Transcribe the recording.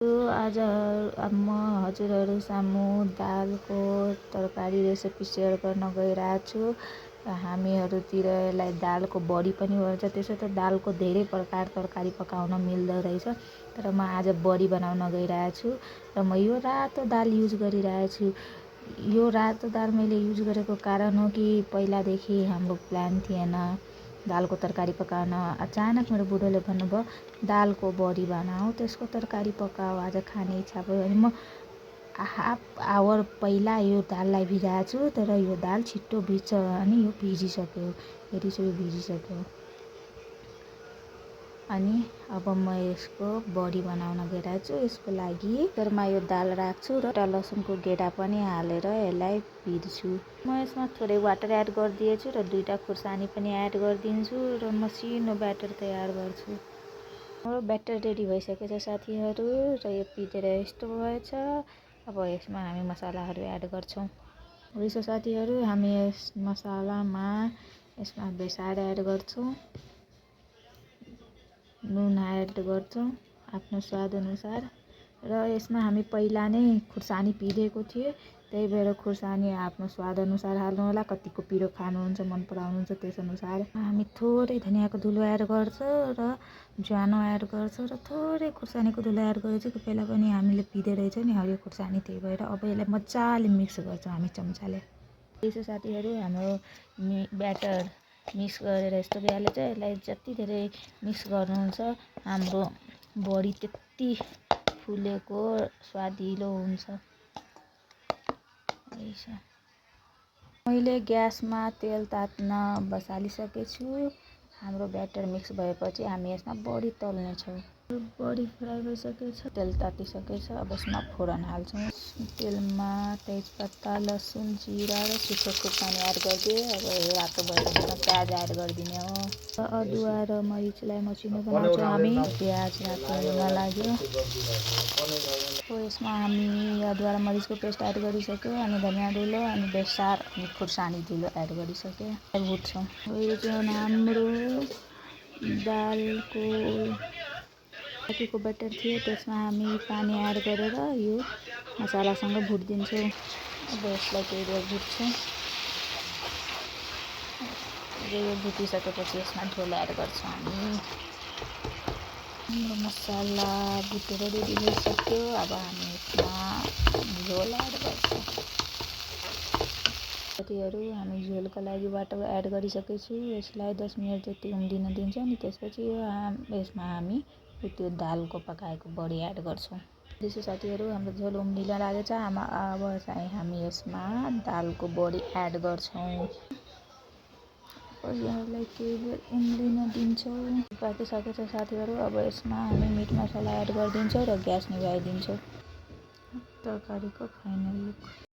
आज अब म हजुरहरू सामु दालको तरकारी रेसिपी सेयर गर्न गइरहेको छु। हामीहरूतिर यसलाई दालको बडी पनि भन्छ। त्यसो त दालको धेरै प्रकार तरकारी पकाउन मिल्दो रहेछ, तर म आज बडी बनाउन गइरहेको छु र म यो रातो दाल युज गरिरहेको छु। यो रातो दाल मैले युज गरेको कारण हो कि पहिलादेखि हाम्रो प्लान थिएन दालको तरकारी पकाउन। अचानक मेरो बुढोले भन्नुभयो दालको बडी बनाऊ, त्यसको तरकारी पकाऊ, आज खाने इच्छा भयो अनि म हाफ आवर पहिला यो दाललाई भिजाएको छु, तर यो दाल छिट्टो भिज्छ अनि यो भिजिसक्यो, हेरिसक्यो भिजिसक्यो। अनि अब म यसको बडी बनाउन गइरहेको छु। यसको लागि कुकरमा यो दाल राख्छु र एउटा लसुनको गेडा पनि हालेर यसलाई भिज्छु। म यसमा थोरै वाटर एड गरिदिएछु र 2टा खुर्सानी पनि एड गरिदिन्छु र मसिनो ब्याटर तयार गर्छु। हाम्रो ब्याटर रेडी भइसकेछ साथीहरू र यो पिटेर यस्तो भएछ। अब यसमा हामी मसालाहरू एड गर्छौँ। हुन्छ साथीहरू, हामी यस मसालामा यसमा बेसार एड गर्छौँ, नुन एड गर्छौँ आफ्नो स्वाद अनुसार र यसमा हामी पहिला नै खुर्सानी पिसेको थिएँ, त्यही भएर खुर्सानी आफ्नो स्वाद अनुसार हाल्नु होला। कतिको पिरो खानुहुन्छ, मन पराउनुहुन्छ त्यस अनुसार। हामी थोरै धनियाँको धुलो एड गर्छौँ र ज्वानो एड गर्छौँ र थोरै खुर्सानीको धुलो एड गरेको छु। पहिला पनि हामीले पिँदै रहेछ नि हरियो खुर्सानी, त्यही भएर अब यसलाई मजाले मिक्स गर्छौँ हामी चम्चाले। त्यसो साथीहरू, हाम्रो ब्याटर मिक्स गरेर यस्तो भइहाल्छ। यसलाई जति धेरै मिक्स गर्नुहुन्छ हाम्रो बडी त्यति फुलेको स्वादिलो हुन्छ। मैले ग्यासमा तेल तात्न बसालिसकेछु। हाम्रो ब्याटर मिक्स भएपछि हामी यसमा बडी तल्नेछौँ। बडी फ्राई भइसकेछ, तेल तातिसकेछ। अब यसमा फोरन हाल्छौँ। तेलमा तेजपत्ता, लसुन, जिरा र सुक्खा खुर्सानी एड गरिदिएँ। अब यो रातो भएपछि प्याज एड गरिदिने हो। अदुवा र मरिचलाई मसिनो बनाउँछौँ हामी। प्याज रातो हुन लाग्यो। यसमा हामी अदुवा र मरिचको पेस्ट एड गरिसक्यो अनि धनियाँ धुलो अनि बेसार अनि खुर्सानी धुलो एड गरिसक्यो। भुट्छौँ। यो चाहिँ हाम्रो दालको बाँकीको ब्याटर थियो, त्यसमा हामी पानी एड गरेर यो मसालासँग भुटिदिन्छौँ। अब यसलाई केही बेर भुट्छौँ। यो भुटिसकेपछि यसमा झोल एड गर्छौँ हामी। हाम्रो मसाला भुटेर रेडी भइसक्यो। अब हामी यसमा झोल एड गर्छौँ। साथीहरू, हामी झोलको लागि वाटर एड गरिसकेछु। यसलाई 10 मिनट जति उम्लिन दिन्छौँ अनि त्यसपछि यसमा हामी त्यो दालको पकाएको बडी एड गर्छौँ। त्यसो साथीहरू, हाम्रो झोल उम्लिन लागेछ। अब चाहिँ हामी यसमा दालको बडी एड गर्छौँ। यसलाई केही बेर उम्लिन दिन्छौँ। पाकिसकेछ साथीहरू, अब यसमा हामी मिट मसाला एड गरिदिन्छौँ र ग्यास निभाइदिन्छौँ। तरकारीको फाइनल लुक।